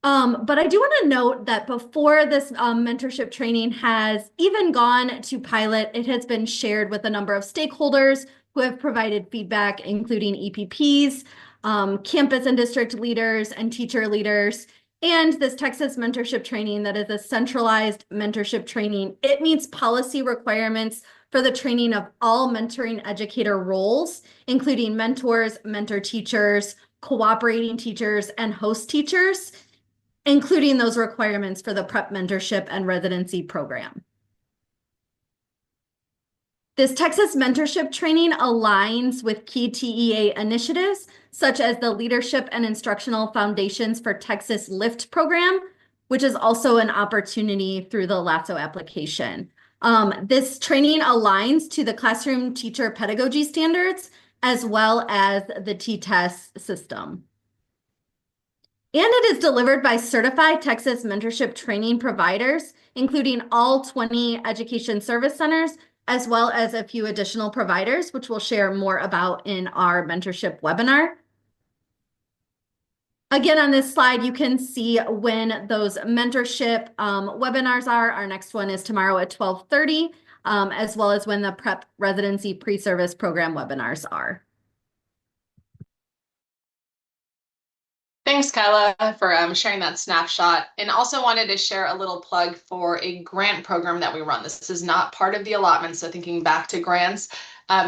But I do want to note that before this mentorship training has even gone to pilot, it has been shared with a number of stakeholders who have provided feedback, including EPPs, campus and district leaders, and teacher leaders. And this Texas mentorship training that is a centralized mentorship training, it meets policy requirements for the training of all mentoring educator roles, including mentors, mentor teachers, cooperating teachers, and host teachers, including those requirements for the prep mentorship and residency program. This Texas mentorship training aligns with key TEA initiatives, such as the Leadership and Instructional Foundations for Texas LIFT program, which is also an opportunity through the LASO application. This training aligns to the classroom teacher pedagogy standards, as well as the T-TEST system. And it is delivered by certified Texas mentorship training providers, including all 20 education service centers, as well as a few additional providers, which we'll share more about in our mentorship webinar. Again, on this slide, you can see when those mentorship webinars are. Our next one is tomorrow at 12:30, as well as when the prep residency pre-service program webinars are. Thanks, Kyla, for sharing that snapshot. And also wanted to share a little plug for a grant program that we run. This is not part of the allotment, so thinking back to grants,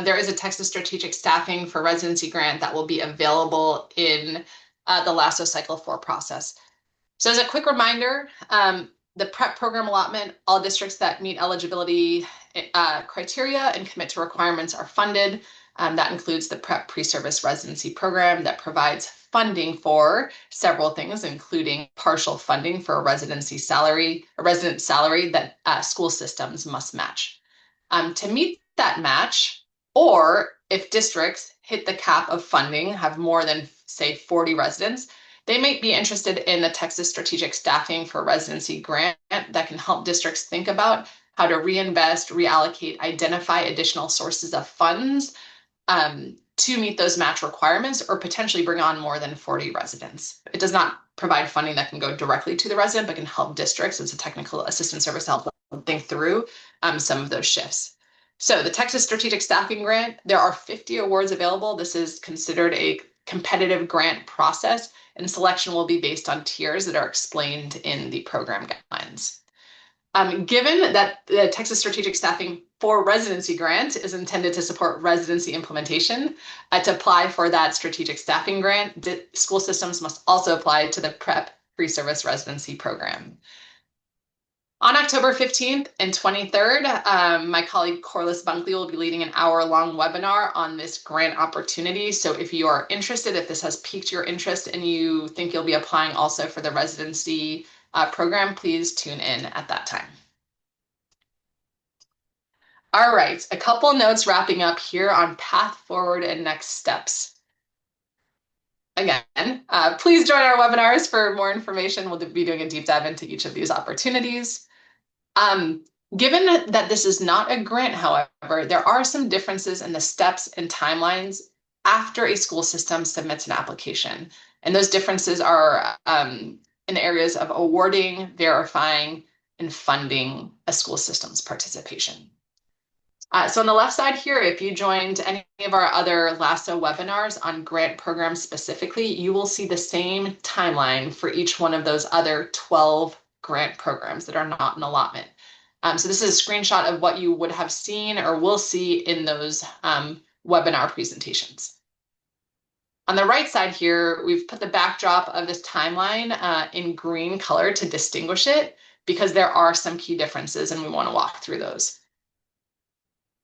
there is a Texas Strategic Staffing for Residency grant that will be available in the LASO Cycle 4 process. So as a quick reminder, the prep program allotment, all districts that meet eligibility criteria and commit to requirements are funded. That includes the prep pre-service residency program that provides funding for several things, including partial funding for a resident salary that school systems must match. To meet that match, or if districts hit the cap of funding, have more than, say, 40 residents, they might be interested in the Texas Strategic Staffing for Residency grant that can help districts think about how to reinvest, reallocate, identify additional sources of funds to meet those match requirements, or potentially bring on more than 40 residents. It does not provide funding that can go directly to the resident, but can help districts as a technical assistance service help them think through some of those shifts. So the Texas Strategic Staffing Grant, there are 50 awards available. This is considered a competitive grant process, and selection will be based on tiers that are explained in the program guidelines. Given that the Texas Strategic Staffing for Residency grant is intended to support residency implementation, to apply for that strategic staffing grant, school systems must also apply to the prep pre-service residency program. On October 15th and 23rd, my colleague Corliss Bunkley will be leading an hour-long webinar on this grant opportunity. So if you are interested, if this has piqued your interest and you think you'll be applying also for the residency program, please tune in at that time. All right, a couple notes wrapping up here on path forward and next steps. Again, please join our webinars for more information. We'll be doing a deep dive into each of these opportunities. Given that this is not a grant, however, there are some differences in the steps and timelines after a school system submits an application. And those differences are in the areas of awarding, verifying, and funding a school system's participation. So on the left side here, if you joined any of our other LASO webinars on grant programs specifically, you will see the same timeline for each one of those other 12 grant programs that are not an allotment. So this is a screenshot of what you would have seen or will see in those webinar presentations. On the right side here, we've put the backdrop of this timeline in green color to distinguish it because there are some key differences and we want to walk through those.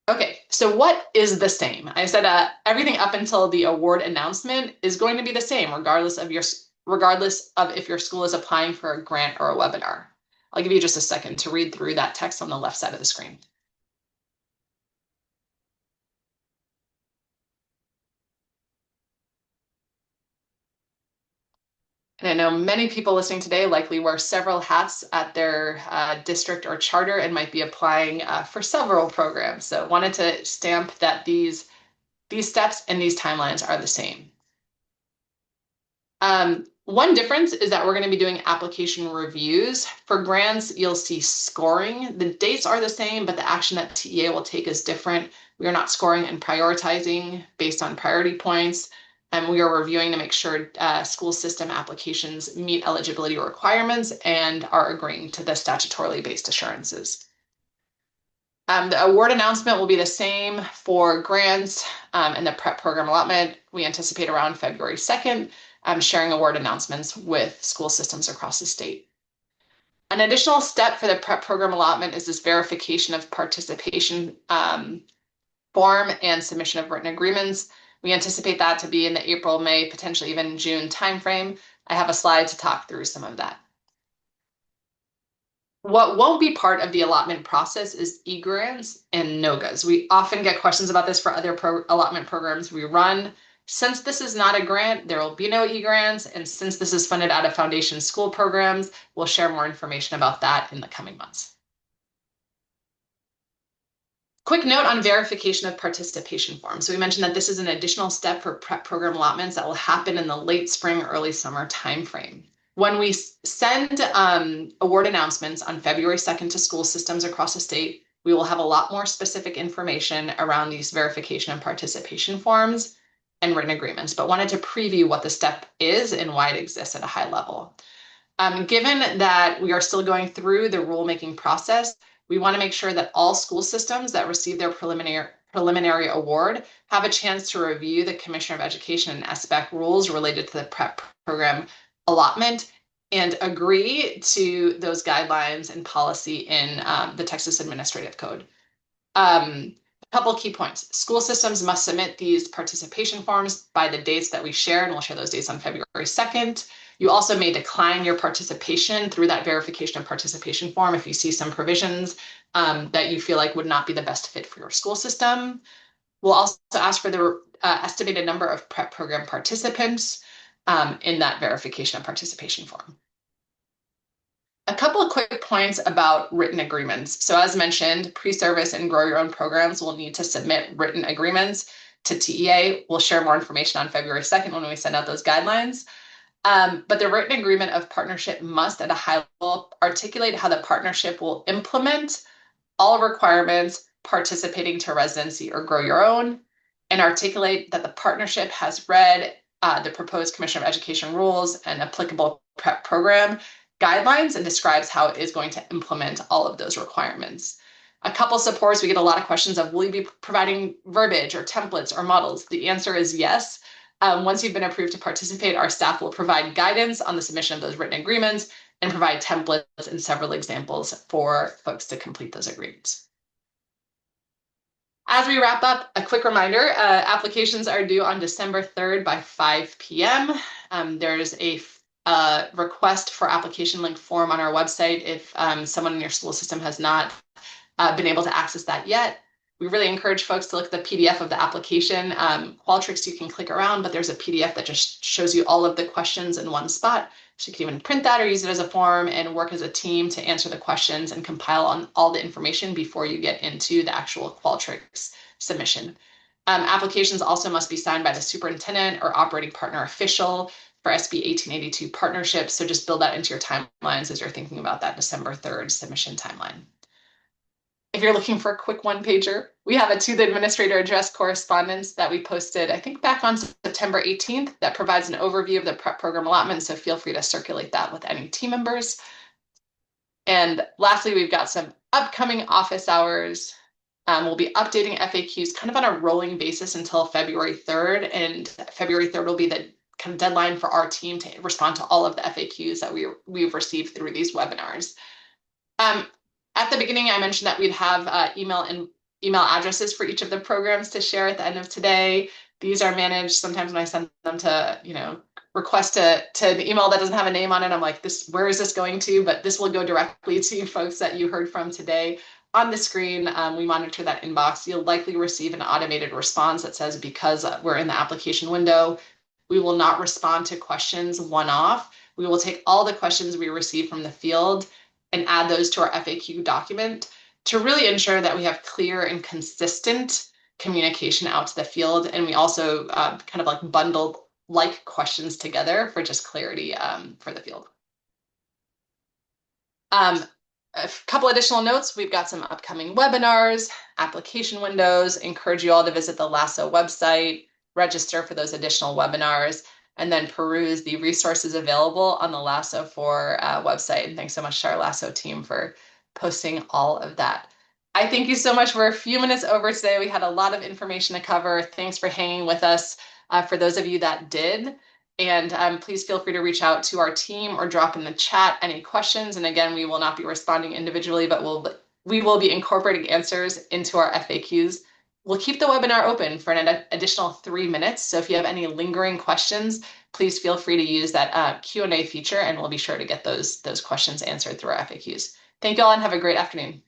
Okay, so what is the same? I said everything up until the award announcement is going to be the same, regardless of if your school is applying for a grant or a webinar. I'll give you just a second to read through that text on the left side of the screen. And I know many people listening today likely wear several hats at their district or charter and might be applying for several programs. So wanted to stamp that these steps and these timelines are the same. One difference is that we're going to be doing application reviews. For grants, you'll see scoring. The dates are the same, but the action that TEA will take is different. We are not scoring and prioritizing based on priority points, and we are reviewing to make sure school system applications meet eligibility requirements and are agreeing to the statutorily based assurances. The award announcement will be the same for grants and the PrEP program allotment. We anticipate around February 2nd. Sharing award announcements with school systems across the state. An additional step for the PrEP program allotment is this verification of participation form and submission of written agreements. We anticipate that to be in the April, May, potentially even June timeframe. I have a slide to talk through some of that. What won't be part of the allotment process is e-grants and NOGAs. We often get questions about this for other allotment programs we run. Since this is not a grant, there will be no e-grants, and since this is funded out of foundation school programs, we'll share more information about that in the coming months. Quick note on verification of participation forms. So we mentioned that this is an additional step for PrEP program allotments that will happen in the late spring, early summer timeframe. When we send award announcements on February 2nd to school systems across the state, we will have a lot more specific information around these verification and participation forms and written agreements, but wanted to preview what the step is and why it exists at a high level. Given that we are still going through the rulemaking process, we want to make sure that all school systems that receive their preliminary award have a chance to review the Commissioner of Education and SBAC rules related to the PrEP program allotment and agree to those guidelines and policy in the Texas Administrative Code. A couple key points. School systems must submit these participation forms by the dates that we share, and we'll share those dates on February 2nd. You also may decline your participation through that verification of participation form if you see some provisions that you feel like would not be the best fit for your school system. We'll also ask for the estimated number of PrEP program participants in that verification of participation form. A couple of quick points about written agreements. So as mentioned, pre-service and grow your own programs will need to submit written agreements to TEA. We'll share more information on February 2nd when we send out those guidelines. But the written agreement of partnership must at a high level articulate how the partnership will implement all requirements participating to residency or grow your own, and articulate that the partnership has read the proposed Commissioner of Education rules and applicable PrEP program guidelines and describes how it is going to implement all of those requirements. A couple supports, we get a lot of questions of, will you be providing verbiage or templates or models? The answer is yes. Once you've been approved to participate, our staff will provide guidance on the submission of those written agreements and provide templates and several examples for folks to complete those agreements. As we wrap up, a quick reminder, applications are due on December 3rd by 5 p.m. There's a request for application link form on our website if someone in your school system has not been able to access that yet. We really encourage folks to look at the PDF of the application. Qualtrics you can click around, but there's a PDF that just shows you all of the questions in one spot. So you can even print that or use it as a form and work as a team to answer the questions and compile on all the information before you get into the actual Qualtrics submission. Applications also must be signed by the superintendent or operating partner official for SB 1882 partnerships. So just build that into your timelines as you're thinking about that December 3rd submission timeline. If you're looking for a quick one pager, we have a to the administrator address correspondence that we posted, I think back on September 18th, that provides an overview of the prep program allotment. So feel free to circulate that with any team members. And lastly, we've got some upcoming office hours. We'll be updating FAQs kind of on a rolling basis until February 3rd. And February 3rd will be the kind of deadline for our team to respond to all of the FAQs that we've received through these webinars. At the beginning, I mentioned that we'd have email addresses for each of the programs to share at the end of today. These are managed. Sometimes when I send them to, request to the email that doesn't have a name on it, I'm like, where is this going to? But this will go directly to folks that you heard from today. On the screen, we monitor that inbox. You'll likely receive an automated response that says, because we're in the application window, we will not respond to questions one-off. We will take all the questions we receive from the field and add those to our FAQ document to really ensure that we have clear and consistent communication out to the field. And we also kind of like bundled like questions together for just clarity for the field. A couple additional notes. We've got some upcoming webinars, application windows. Encourage you all to visit the LASO website, register for those additional webinars, and then peruse the resources available on the LASO 4 website. And thanks so much to our LASO team for posting all of that. I thank you so much. We're a few minutes over today. We had a lot of information to cover. Thanks for hanging with us for those of you that did. And please feel free to reach out to our team or drop in the chat any questions. And again, we will not be responding individually, but we will be incorporating answers into our FAQs. We'll keep the webinar open for an additional 3 minutes. So if you have any lingering questions, please feel free to use that Q&A feature, and we'll be sure to get those questions answered through our FAQs. Thank you all and have a great afternoon.